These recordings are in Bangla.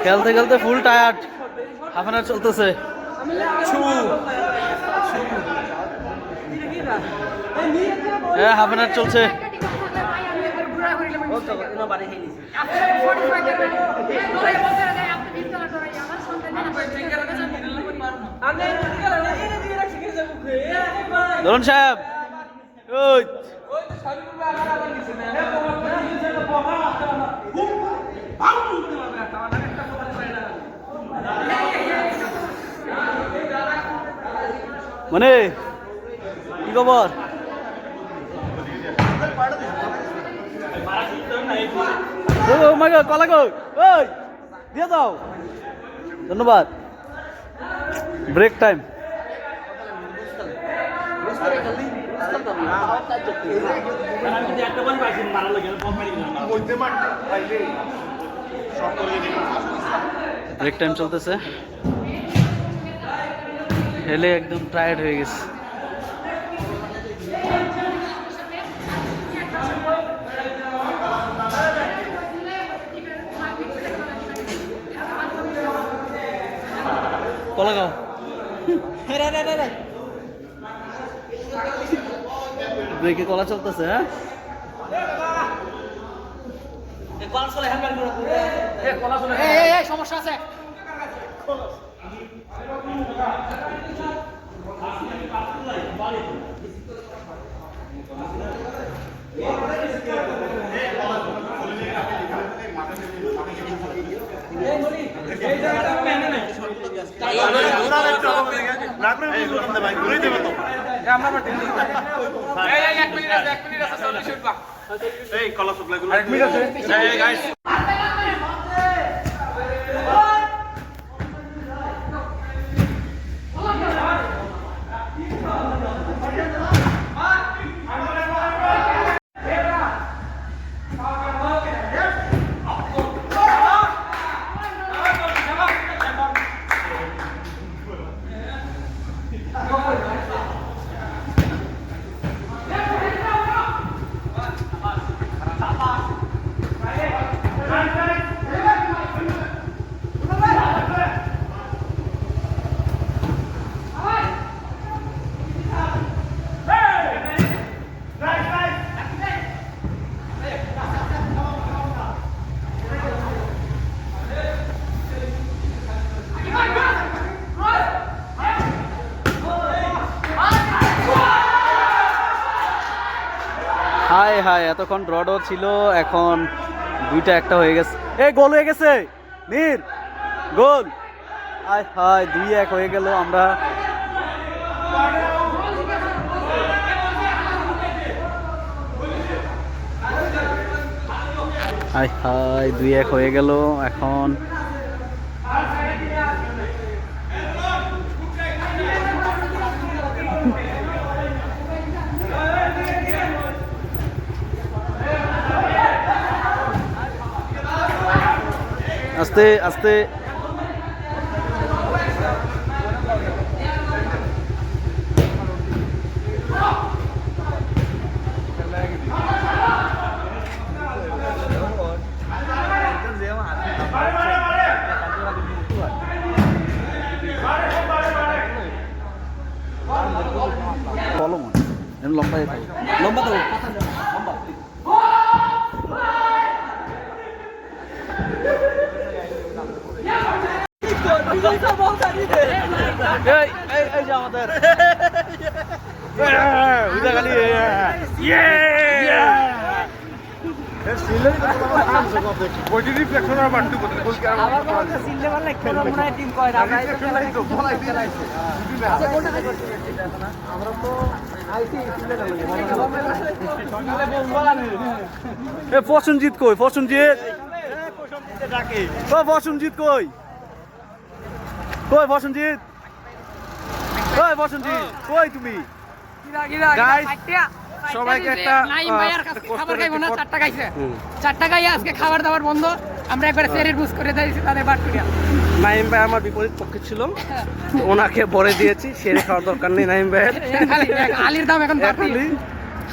খেলতে খেলতে ফুল টায়ার্ড, হাফ অ্যান আওয়ার চলতেছে। হ্যাঁ, হাফ অ্যান আওয়ার চলছে। ধরুন সাহেব, ওই মানে কি খবর? কলা গো, ওই দিয়ে দাও। ধন্যবাদ। Break time. ব্রেক টাইম চলতেছে, হেলে একদম টায়ার্ড হয়ে গেছে। কলা গাও, ব্রেকে কলা চলতেছে। হ্যাঁ, সমস্যা আছে। হাই হাই, এতক্ষণ ড্র ছিল, এখন 2-1 হয়ে গেছে। এই গোল হয়ে গেছে, নীর গোল। হাই হাই, 2-1 হয়ে গেল। আমরা হাই হাই, 2-1 হয়ে গেল। এখন আস্তে আস্তে বলো মনে লম্বা লম্বা তো লম্বা। এই যে আমাদের প্রসেনজিৎ কই? প্রসেনজিৎ প্রসেনজিৎ কই? কই প্রসেনজিৎ? কই প্রসেনজিৎ কই তুমি? সবাইকে একটা খাবার খাইবো না, 4টা খাইছে, 4টা খাই আজকে খাবার দাবার বন্ধ। আমরা একবার সেরের বুঝ করে দিয়েছি তাদের বাট করিয়া। নাইম ভাই আমার বিপরীত পক্ষে ছিল, ওনাকে বলে দিয়েছি সেরে খাওয়ার দরকার নেই নাইম ভাইয়ের। আলির দাম এখন বাড়তি,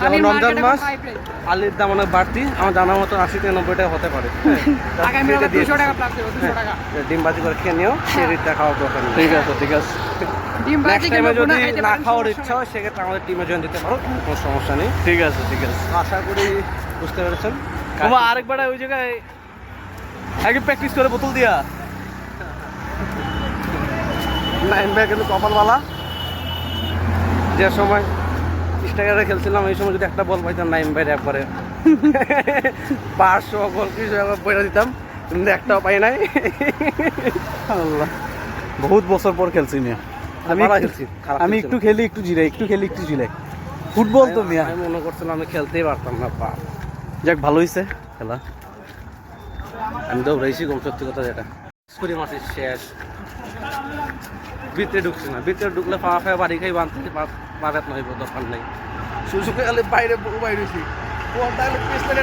আলির রমজান market মাস এখন high price। আলুর দাম অনেক বাড়তি, আমার জানার মতো 80 থেকে 90 টাকা হতে পারে। আগামী এটা আবার দিয়ে 200 টাকা প্লাস দেবো, 200 টাকা। ডিম বাজি করে খেয়ে নিও, সেরিটা খাওয়ার দরকার নেই। ঠিক আছে ঠিক আছে ডিম ভাজি নেক্সট কিংবা টাইমে ভুনা যদি খাইতে না পারেন, খাওয়ার সমস্যা ইচ্ছা নেই। হয় সেক্ষেত্রে আমাদের টিমে জয়েন দিতে পারো, কোনো সমস্যা নেই। ঠিক আছে ঠিক আছে আশা করি বুঝতে পেরেছেন। বাবা আরেকবার ওই জায়গায় আগে প্র্যাকটিস করে বোতল দিয়া নাইন ভাই কিন্তু কপালওয়ালা, যে সময় স্ট্রাইকারে খেলছিলাম এই সময় যদি একটা বল পাইতাম নাইম ভাইয়ের একবারে 500 গোল কিছু একবার পয়সা দিতাম, কিন্তু একটাও পাই নাই। আল্লাহ বহুত বছর পর খেলছি মিয়া আমি ভালো একটু- খেলছি, খারাপ আমি খেলছি একটু না। খেলি একটু জিরাই একটু খেলি একটু জিরাই ফুটবল তো মিয়া আমি মনে করছিলাম আমি খেলতেই পারতাম না, যাক ভালো হয়েছে খেলা আমি দৌড়াইছি কম, সত্যি কথা যেটা স্কুরি মাসে শেষ। ভিতরে ঢুকছি না, ভিতরে ঢুকলে পা খায় বাড়ি খাই বাঁধতে বাঁধাত নয়, দরকার নেই। সুযোগে গেলে বাইরে বাইরেছি বলটা পিছনে